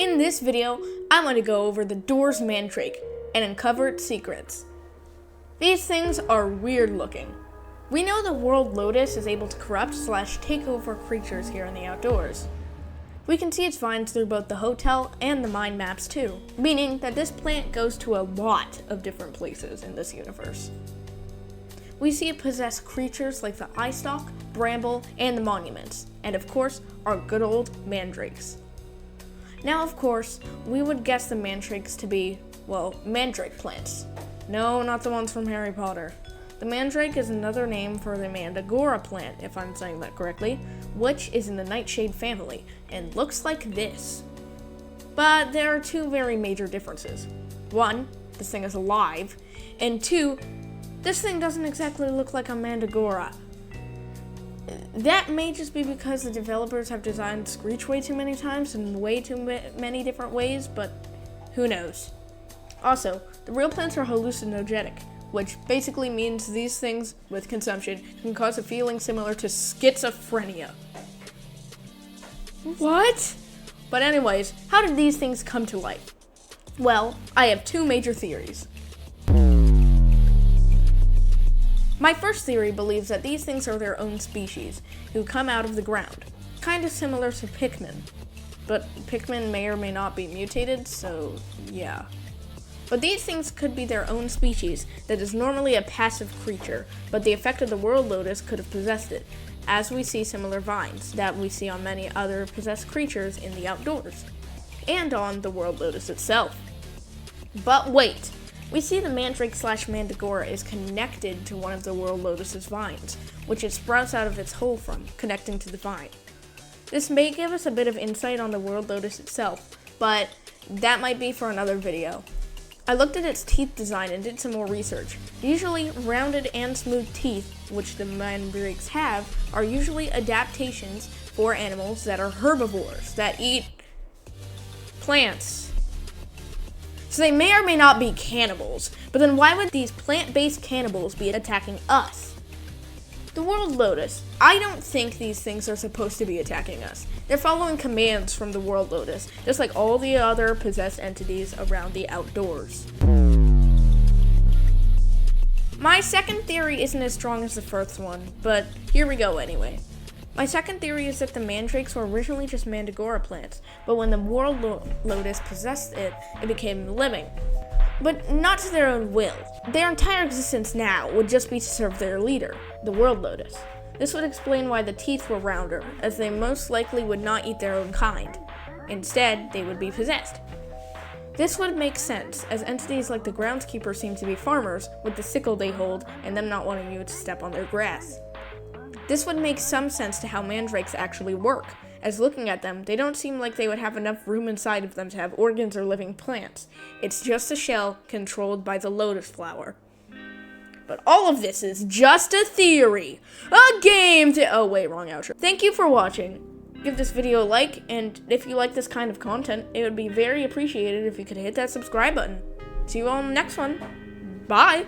In this video, I'm going to go over the door's mandrake and uncover its secrets. These things are weird looking. We know the world lotus is able to corrupt/take over creatures here in the outdoors. We can see its vines through both the hotel and the mind maps too, meaning that this plant goes to a lot of different places in this universe. We see it possess creatures like the eye stalk, bramble, and the monuments, and of course, our good old mandrakes. Now, of course, we would guess the mandrakes to be, well, mandrake plants. No, not the ones from Harry Potter. The mandrake is another name for the mandragora plant, if I'm saying that correctly, which is in the nightshade family, and looks like this. But there are two very major differences. One, this thing is alive, and two, this thing doesn't exactly look like a mandragora. That may just be because the developers have designed Screech way too many times in way too many different ways, but who knows. Also, the real plants are hallucinogenic, which basically means these things with consumption can cause a feeling similar to schizophrenia. What? But anyways, how did these things come to life? Well, I have two major theories. My first theory believes that these things are their own species, who come out of the ground, kind of similar to Pikmin. But Pikmin may or may not be mutated, so yeah. But these things could be their own species that is normally a passive creature, but the effect of the world lotus could have possessed it, as we see similar vines that we see on many other possessed creatures in the outdoors, and on the world lotus itself. But wait! We see the mandrake/mandragora is connected to one of the world lotus's vines, which it sprouts out of its hole from, connecting to the vine. This may give us a bit of insight on the world lotus itself, but that might be for another video. I looked at its teeth design and did some more research. Usually, rounded and smooth teeth, which the mandrakes have, are usually adaptations for animals that are herbivores, that eat plants. So they may or may not be cannibals, but then why would these plant-based cannibals be attacking us? The world lotus. I don't think these things are supposed to be attacking us. They're following commands from the world lotus, just like all the other possessed entities around the outdoors. My second theory isn't as strong as the first one, but here we go anyway. My second theory is that the mandrakes were originally just mandragora plants, but when the world lotus possessed it, it became living. But not to their own will. Their entire existence now would just be to serve their leader, the world lotus. This would explain why the teeth were rounder, as they most likely would not eat their own kind. Instead, they would be possessed. This would make sense, as entities like the groundskeeper seem to be farmers, with the sickle they hold, and them not wanting you to step on their grass. This would make some sense to how mandrakes actually work, as looking at them, they don't seem like they would have enough room inside of them to have organs or living plants. It's just a shell controlled by the lotus flower. But all of this is just a theory! A game to— oh wait, wrong outro. Thank you for watching. Give this video a like, and if you like this kind of content, it would be very appreciated if you could hit that subscribe button. See you all in the next one. Bye!